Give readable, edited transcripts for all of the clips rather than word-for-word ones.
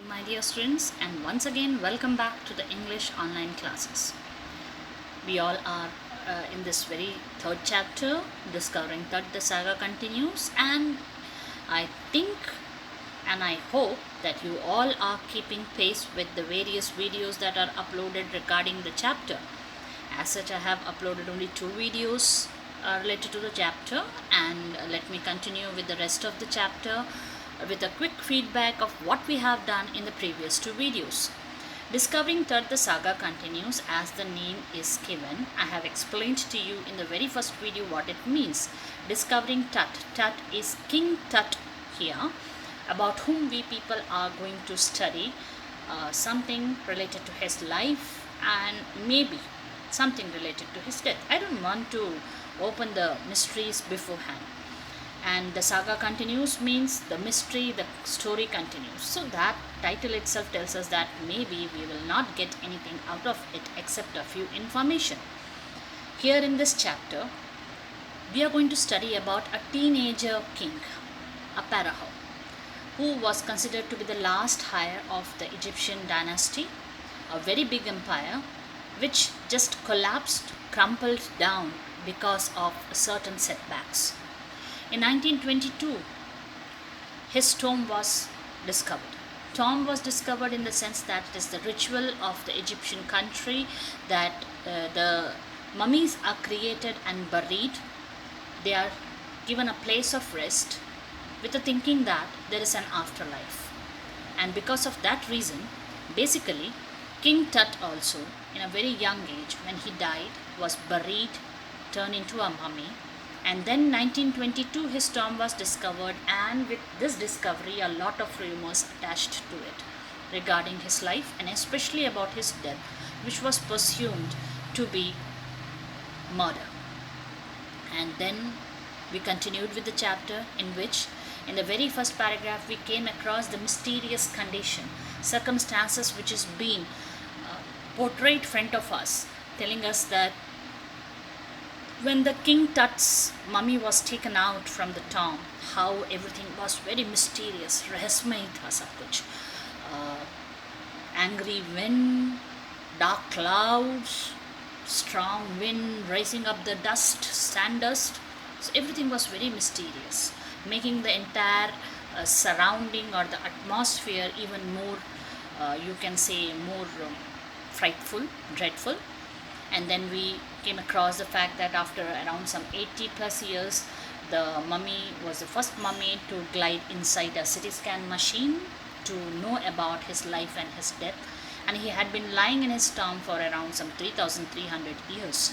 my dear students, and once again welcome back to the English online classes. We all are in this very third chapter, discovering that the saga continues, and I think and I hope that you all are keeping pace with the various videos that are uploaded regarding the chapter. As such, I have uploaded only 2 videos related to the chapter, and let me continue with the rest of the chapter with a quick feedback of what we have done in the previous 2 videos. Discovering Tut, the saga continues as the name is given. I have explained to you in the very first video what it means. Discovering Tut. Tut is King Tut here, about whom we people are going to study something related to his life and maybe something related to his death. I don't want to open the mysteries beforehand. And the saga continues means the mystery, the story continues. So that title itself tells us that maybe we will not get anything out of it except a few information. Here in this chapter, we are going to study about a teenager king, a pharaoh, who was considered to be the last heir of the Egyptian dynasty, a very big empire which just collapsed, crumpled down because of certain setbacks. In 1922, his tomb was discovered. Tomb was discovered in the sense that it is the ritual of the Egyptian country that the mummies are created and buried. They are given a place of rest with the thinking that there is an afterlife. And because of that reason, basically, King Tut also, in a very young age, when he died, was buried, turned into a mummy. And then 1922 his tomb was discovered, and with this discovery a lot of rumors attached to it regarding his life and especially about his death, which was presumed to be murder. And then we continued with the chapter in which in the very first paragraph we came across the mysterious condition, circumstances which is being portrayed front of us, telling us that when the King Tut's mummy was taken out from the tomb, how everything was very mysterious. रहस्यमय था सब कुछ. Angry wind, dark clouds, strong wind raising up the dust, sand dust. So everything was very mysterious, making the entire surrounding or the atmosphere even more, you can say, more frightful, dreadful. And then we came across the fact that after around some 80 plus years, the mummy was the first mummy to glide inside a CT scan machine to know about his life and his death. And he had been lying in his tomb for around some 3,300 years.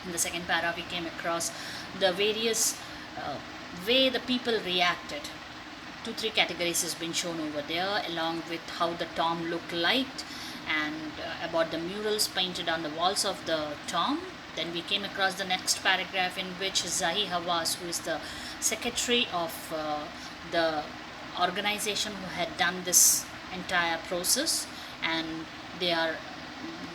In the second para, we came across the various way the people reacted. 2-3 categories has been shown over there, along with how the tomb looked like, and about the murals painted on the walls of the tomb. Then we came across the next paragraph in which Zahi Hawass, who is the secretary of the organization who had done this entire process, and they are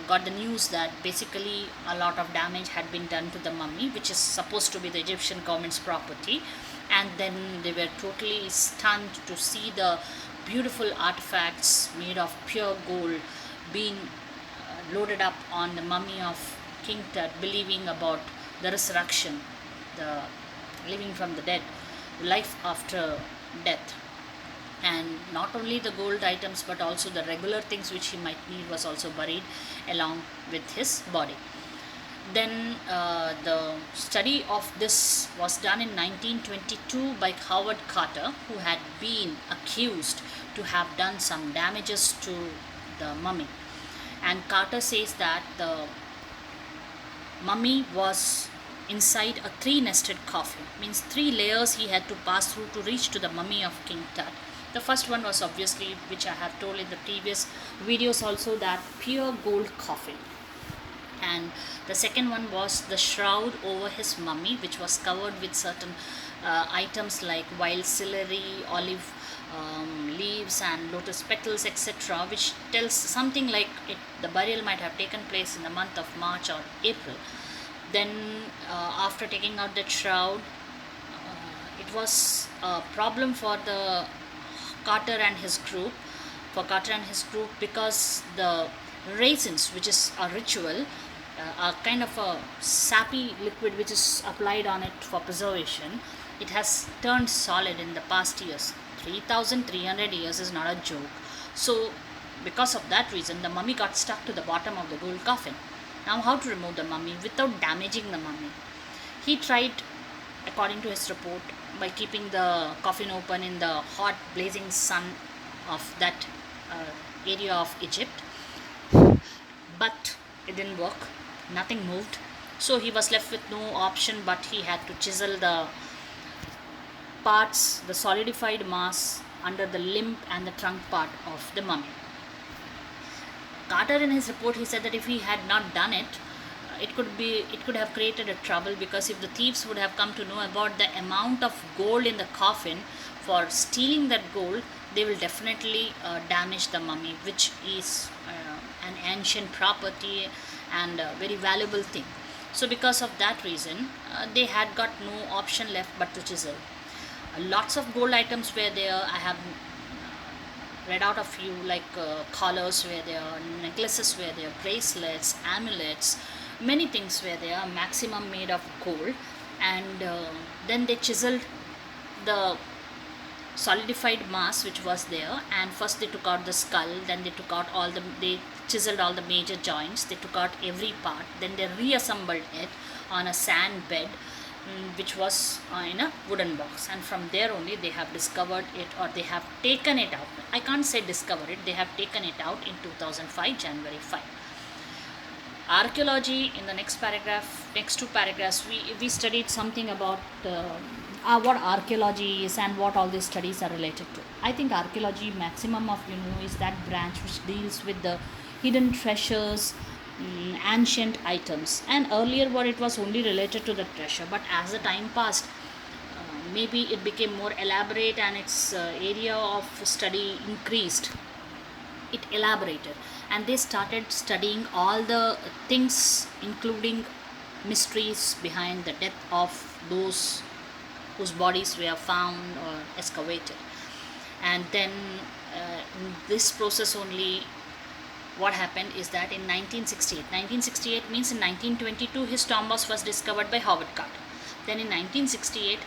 got the news that basically a lot of damage had been done to the mummy, which is supposed to be the Egyptian government's property. And then they were totally stunned to see the beautiful artifacts made of pure gold being loaded up on the mummy of King Tut, believing about the resurrection, the living from the dead, life after death. And not only the gold items but also the regular things which he might need was also buried along with his body. Then the study of this was done in 1922 by Howard Carter, who had been accused to have done some damages to the mummy. And Carter says that the mummy was inside a 3-nested coffin, means 3 layers he had to pass through to reach to the mummy of King Tut. The first one was obviously, which I have told in the previous videos also, that pure gold coffin. And the second one was the shroud over his mummy, which was covered with certain items like wild celery, olive leaves and lotus petals, etc., which tells something like the burial might have taken place in the month of March or April. Then after taking out the shroud, it was a problem for the Carter and his group for Carter and his group, because the raisins, which is a ritual, are kind of a sappy liquid which is applied on it for preservation. It has turned solid in the past years. 3,300 years is not a joke. So, because of that reason, the mummy got stuck to the bottom of the gold coffin. Now, how to remove the mummy without damaging the mummy? He tried, according to his report, by keeping the coffin open in the hot, blazing sun of that area of Egypt, but it didn't work. Nothing moved. So he was left with no option, but he had to chisel the parts, the solidified mass under the limb and the trunk part of the mummy. Carter, in his report, he said that if he had not done it, it could have created a trouble, because if the thieves would have come to know about the amount of gold in the coffin, for stealing that gold, they will definitely damage the mummy, which is an ancient property and a very valuable thing. So because of that reason, they had got no option left but to chisel. Lots of gold items were there. I have read out a few, like collars were there, necklaces were there, bracelets, amulets, many things were there, maximum made of gold. And then they chiseled the solidified mass which was there, and first they took out the skull, then they chiseled all the major joints, they took out every part, then they reassembled it on a sand bed, which was in a wooden box, and from there only they have discovered it, or they have taken it out. I can't say discovered it, they have taken it out in 2005, January 5. Archaeology, in the next two paragraphs, we studied something about what archaeology is and what all these studies are related to. I think archaeology, maximum of is that branch which deals with the hidden treasures, ancient items. And earlier, what it was only related to the treasure, but as the time passed, maybe it became more elaborate, and its area of study increased. It elaborated, and they started studying all the things, including mysteries behind the death of those whose bodies were found or excavated. And then in this process only, what happened is that in 1968 means in 1922 his tomb was discovered by Howard Carter. Then in 1968,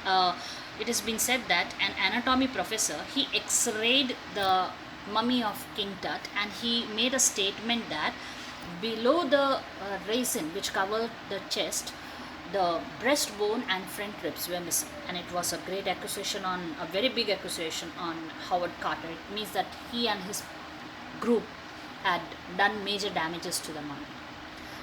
it has been said that an anatomy professor, he x-rayed the mummy of King Tut, and he made a statement that below the raisin which covered the chest, the breastbone and front ribs were missing. And it was a great accusation, on a very big accusation on Howard Carter. It means that he and his group had done major damages to the mummy.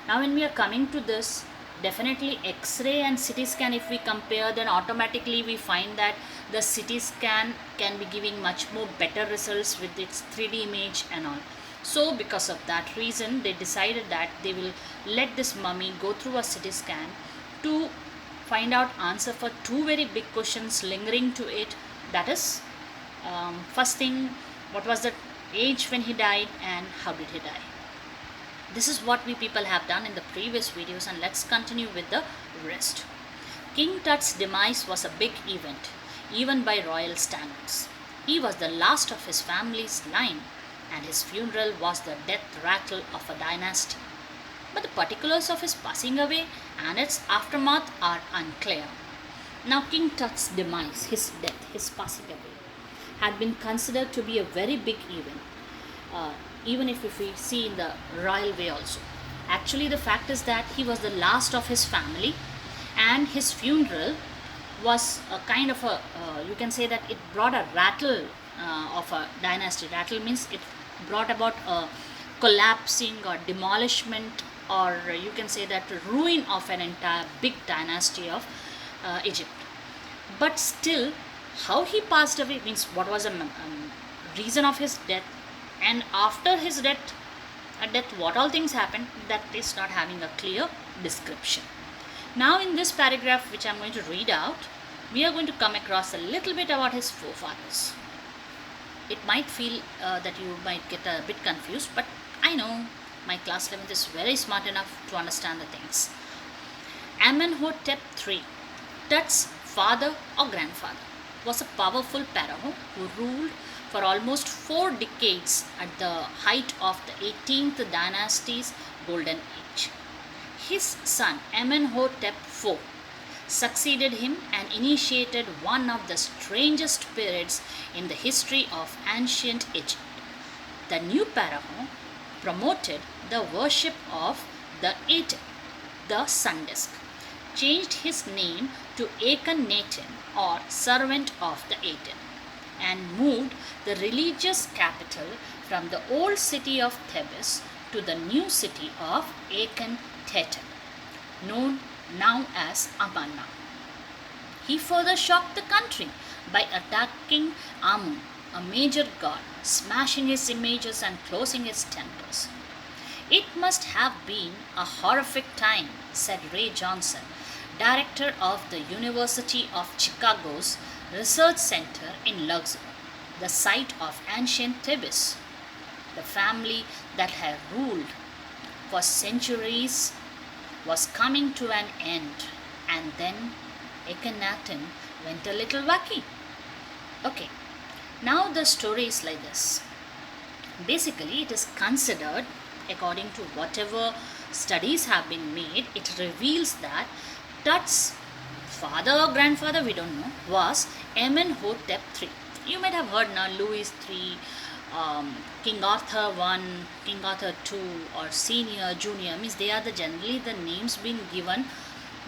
Now when we are coming to this, definitely X-ray and CT scan, if we compare, then automatically we find that the CT scan can be giving much more better results with its 3D image and all. So because of that reason, they decided that they will let this mummy go through a CT scan to find out answer for two very big questions lingering to it. That is, first thing, what was the age when he died, and how did he die? This is what we people have done in the previous videos, and let's continue with the rest. King Tut's demise was a big event, even by royal standards. He was the last of his family's line, and his funeral was the death rattle of a dynasty. But the particulars of his passing away and its aftermath are unclear. Now, King Tut's demise, his death, his passing away, had been considered to be a very big event, even if we see in the royal way also. Actually, the fact is that he was the last of his family, and his funeral was a kind of a, you can say that it brought a rattle of a dynasty. Rattle means it brought about a collapsing or demolishment, or you can say that ruin of an entire big dynasty of Egypt. But still, how he passed away, means what was the reason of his death, and after his death, what all things happened, that is not having a clear description. Now in this paragraph which I am going to read out, we are going to come across a little bit about his forefathers. It might feel that you might get a bit confused, but I know my class 11th is very smart enough to understand the things. Amenhotep III, Tut's father or grandfather, was a powerful pharaoh who ruled for almost 4 decades at the height of the 18th dynasty's golden age. His son Amenhotep IV succeeded him and initiated one of the strangest periods in the history of ancient Egypt. The new pharaoh promoted the worship of the Aten, the sun disk, changed his name to Akhenaten or servant of the Aten, and moved the religious capital from the old city of Thebes to the new city of Akhenaten, known now as Amarna. He further shocked the country by attacking Amun, a major god, smashing his images and closing his temples. It must have been a horrific time, said Ray Johnson, director of the University of Chicago's Research Center in Luxor, the site of ancient Thebes. The family that had ruled for centuries was coming to an end, and then Akhenaten went a little wacky. Okay, now the story is like this. Basically, it is considered, according to whatever studies have been made, it reveals that Tut's father or grandfather, we don't know, was Amenhotep III. You might have heard now Louis III, King Arthur I, King Arthur II, or Senior, Junior, means they are generally the names being given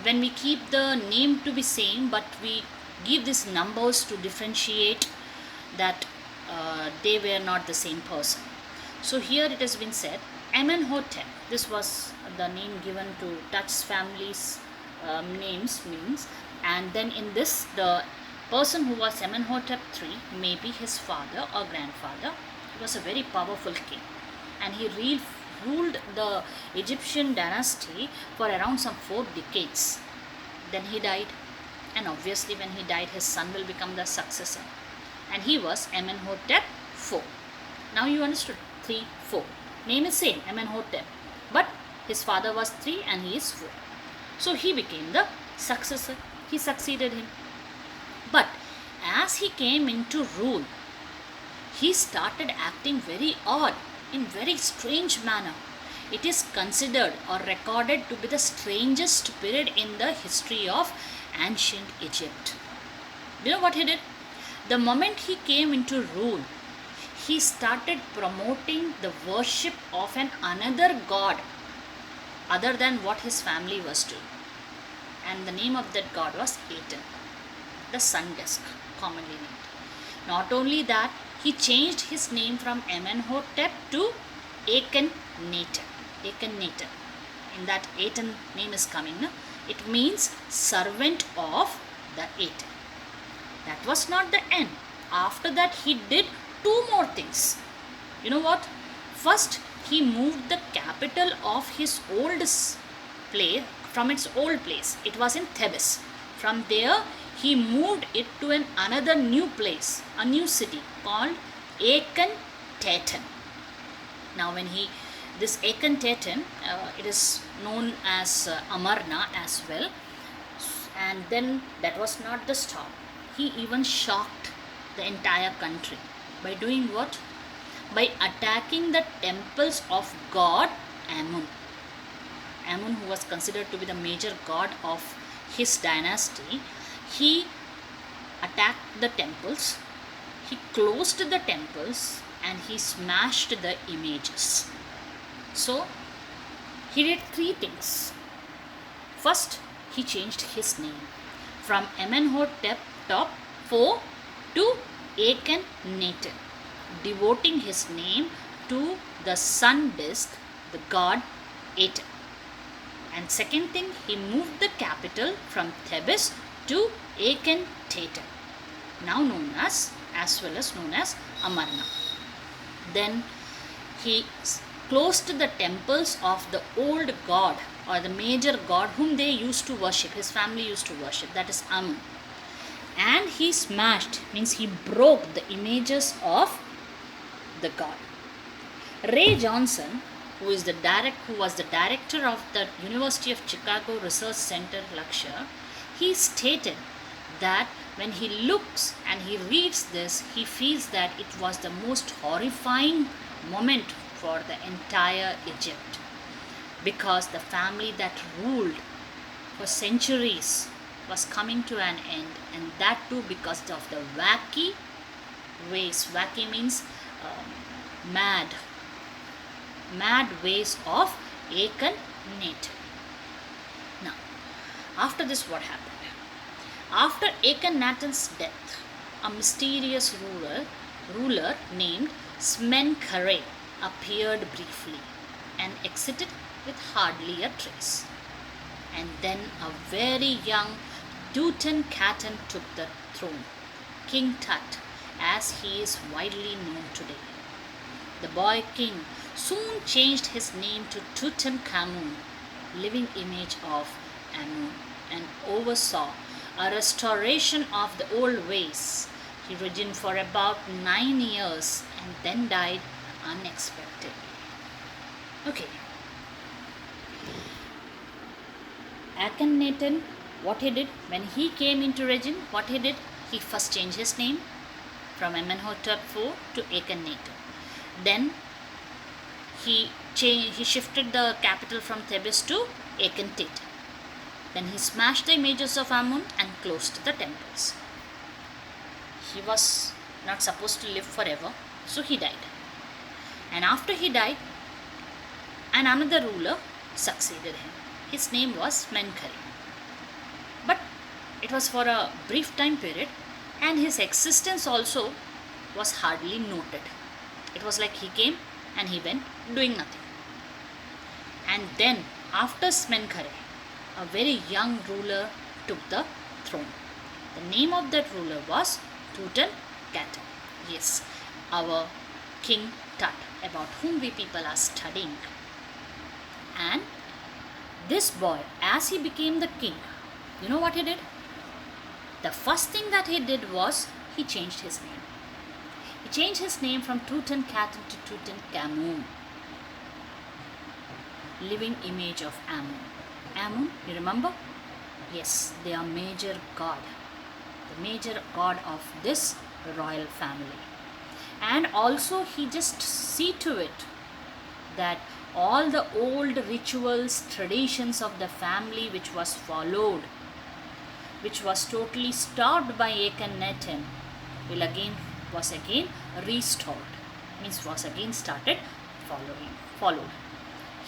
when we keep the name to be same, but we give these numbers to differentiate that they were not the same person. So here it has been said Amenhotep. This was the name given to Tut's family's names means, and then in this the person who was Amenhotep III may be his father or grandfather. He was a very powerful king, and he ruled the Egyptian dynasty for around some 4 decades. Then he died, and obviously when he died his son will become the successor, and he was Amenhotep IV. Now you understood 3, 4. Name is same, Amenhotep, but his father was 3 and he is 4. So he became the successor. He succeeded him. But as he came into rule, he started acting very odd, in very strange manner. It is considered or recorded to be the strangest period in the history of ancient Egypt. Do you know what he did? The moment he came into rule, he started promoting the worship of another god other than what his family was doing. And the name of that god was Aten, the sun disk, commonly named. Not only that, he changed his name from Amenhotep to Akhenaten. Akhenaten. In that Aten name is coming. No? It means servant of the Aten. That was not the end. After that, he did 2 more things. You know what? First, he moved the capital of his old place from its old place. It was in Thebes. From there, he moved it to another new place, a new city called Akhenaten. Now, when this Akhenaten, it is known as Amarna as well. And then that was not the stop. He even shocked the entire country by doing what? By attacking the temples of god Amun. Amun, who was considered to be the major god of his dynasty, he attacked the temples, he closed the temples, and he smashed the images. So, he did 3 things. First, he changed his name from Amenhotep IV to Akhenaten, devoting his name to the sun disk, the god Aten. And second thing, he moved the capital from Thebes to Akhenaten, now known as well as known as Amarna. Then he closed the temples of the old god or the major god whom they used to worship, his family used to worship, that is Amun. And he smashed, means he broke the images of the god. Ray Johnson, who was the director of the University of Chicago Research Center lecture, he stated that When he looks and he reads this, he feels that it was the most horrifying moment for the entire Egypt, because the family that ruled for centuries was coming to an end, and that too because of the wacky ways. Wacky means mad, ways of Akhenaten. Now, after this, what happened? After Akhenaten's death, a mysterious ruler named Smenkhare appeared briefly and exited with hardly a trace. And then a very young Tutankhaten took the throne, King Tut, as he is widely known today. The boy king soon changed his name to Tutankhamun, living image of Amun, and oversaw a restoration of the old ways. He reigned for about 9 years and then died unexpectedly. Okay. Akhenaten, what he did when he came into region, what he did, he first changed his name from Amenhotep IV to Akhenaten. Then he shifted the capital from Thebes to Akhenaten. Then he smashed the images of Amun and closed the temples. He was not supposed to live forever, so he died. And after he died, another ruler succeeded him. His name was Menkaure. But it was for a brief time period, and his existence also was hardly noted. It was like he came and he went doing nothing. And then after Smenkhare, a very young ruler took the throne. The name of that ruler was Tutankhaten. Yes, our King Tut, about whom we people are studying. And this boy, as he became the king, you know what he did? The first thing that he did was he changed his name. He changed his name from Tutankhaten to Tutankhamun, living image of Amun. Amun, you remember? Yes, they are major god, the major god of this royal family. And also he just see to it that all the old rituals, traditions of the family which was followed, which was totally stopped by Akhenaten, was again restored. Means was again started followed.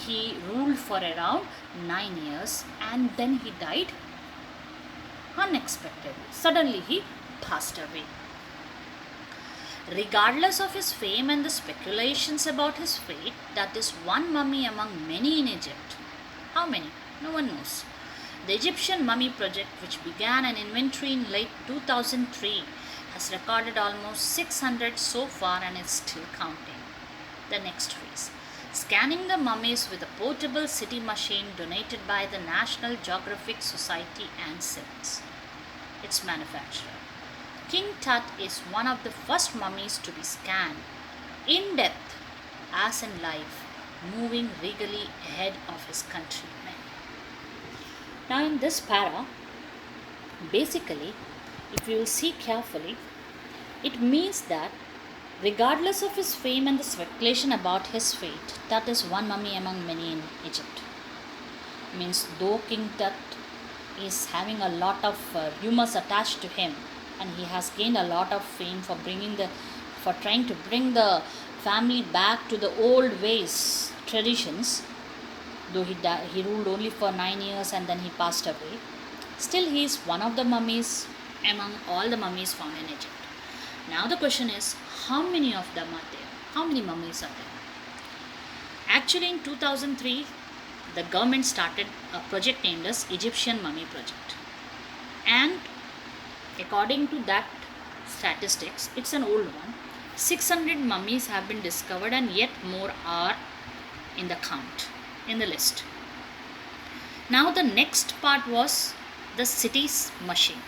He ruled for around 9 years and then he died unexpectedly. Suddenly he passed away. Regardless of his fame and the speculations about his fate, that is one mummy among many in Egypt. How many? No one knows. The Egyptian Mummy Project, which began an inventory in late 2003, has recorded almost 600 so far and is still counting. The next phase: scanning the mummies with a portable CT machine donated by the National Geographic Society and Siemens, its manufacturer. King Tut is one of the first mummies to be scanned in depth as in life, moving regally ahead of his countrymen. Now in this para, basically, if you will see carefully, it means that regardless of his fame and the speculation about his fate, Tut is one mummy among many in Egypt. Means though King Tut is having a lot of rumors attached to him, and he has gained a lot of fame for trying to bring the family back to the old ways, traditions. Though he ruled only for 9 years and then he passed away, still he is one of the mummies among all the mummies found in Egypt. Now the question is, how many of them are there? How many mummies are there? Actually in 2003, the government started a project named as Egyptian Mummy Project. And according to that statistics, it's an old one. 600 mummies have been discovered and yet more are in the count, in the list. Now the next part was the city's machine.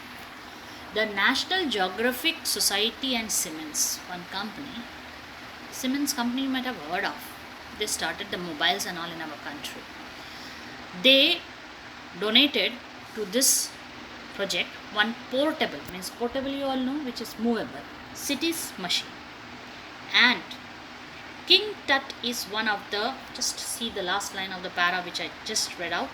The National Geographic Society and Siemens, one company. Siemens company you might have heard of. They started the mobiles and all in our country. They donated to this project one portable, means portable you all know, which is movable, city's machine. And King Tut is one of the, just see the last line of the para which I just read out.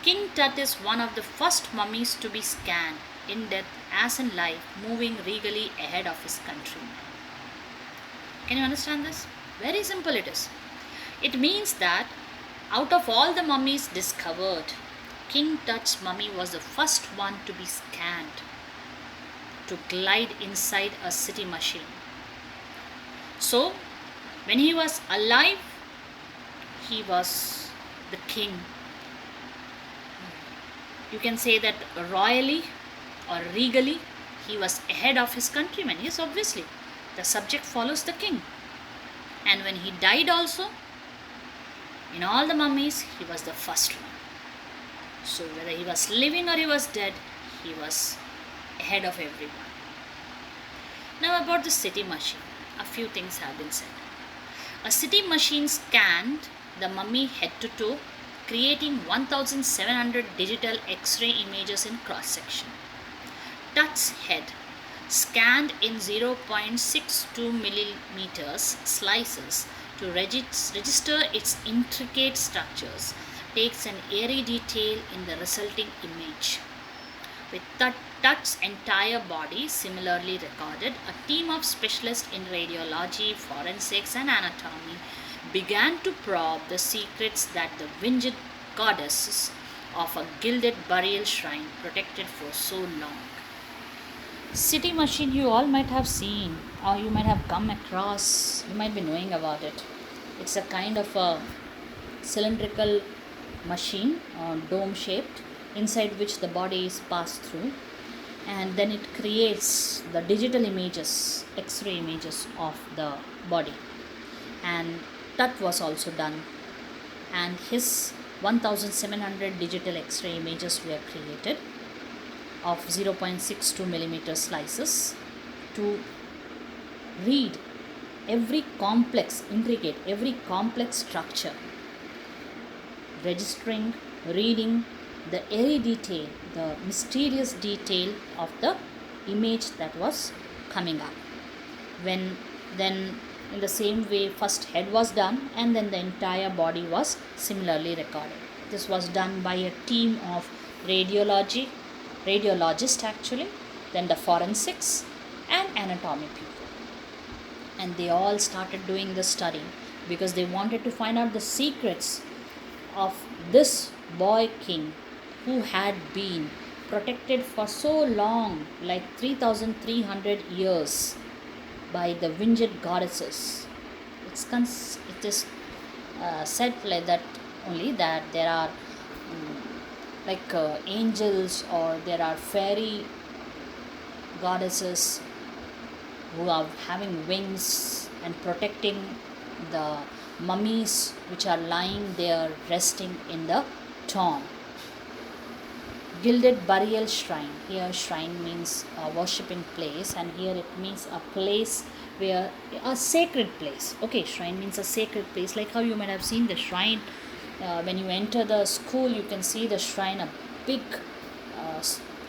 King Tut is one of the first mummies to be scanned in death as in life, moving regally ahead of his countrymen. Can you understand this? Very simple it is. It means that out of all the mummies discovered, King Tut's mummy was the first one to be scanned, to glide inside a city machine. So, when he was alive, he was the king. You can say that royally or regally, he was ahead of his countrymen. Yes, obviously, the subject follows the king. And when he died also, in all the mummies, he was the first one. So whether he was living or he was dead, he was ahead of everyone. Now about the city machine, a few things have been said. A city machine scanned the mummy head to toe, creating 1700 digital X-ray images in cross-section. Tut's head, scanned in 0.62 millimeters slices to register its intricate structures, takes an eerie detail in the resulting image. With Tut's entire body similarly recorded, a team of specialists in radiology, forensics, and anatomy began to probe the secrets that the winged goddesses of a gilded burial shrine protected for so long. City machine you all might have seen, or you might have come across, you might be knowing about it. It's a kind of a cylindrical machine, dome shaped, inside which the body is passed through, and then it creates the digital images, X-ray images of the body. And Tut was also done, and his 1700 digital X-ray images were created of 0.62 millimeter slices to read every complex, intricate, every complex structure, registering, reading the airy detail, the mysterious detail of the image that was coming up. When then in the same way, first head was done and then the entire body was similarly recorded. This was done by a team of radiologists actually, then the forensics and anatomy people. And they all started doing the study because they wanted to find out the secrets of this boy king who had been protected for so long, like 3300 years, by the winged goddesses. It is said like that only, that there are angels, or there are fairy goddesses who are having wings and protecting the mummies which are lying there resting in the tomb. Gilded burial shrine. Here shrine means a worshipping place, and here it means a place where a sacred place. Okay, shrine means a sacred place, like how you might have seen the shrine when you enter the school. You can see the shrine, a big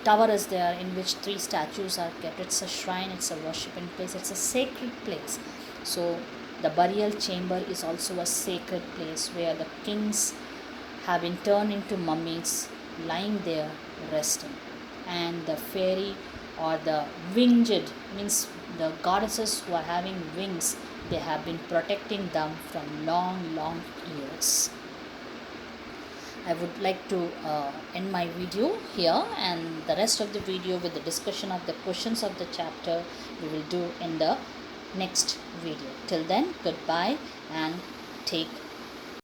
tower is there in which 3 statues are kept. It's a shrine, it's a worshipping place, it's a sacred place. So the burial chamber is also a sacred place where the kings have been turned into mummies lying there resting, and the fairy or the winged, means the goddesses who are having wings, they have been protecting them from long years. I would like to end my video here, and the rest of the video with the discussion of the questions of the chapter we will do in the next video. Till then, goodbye and take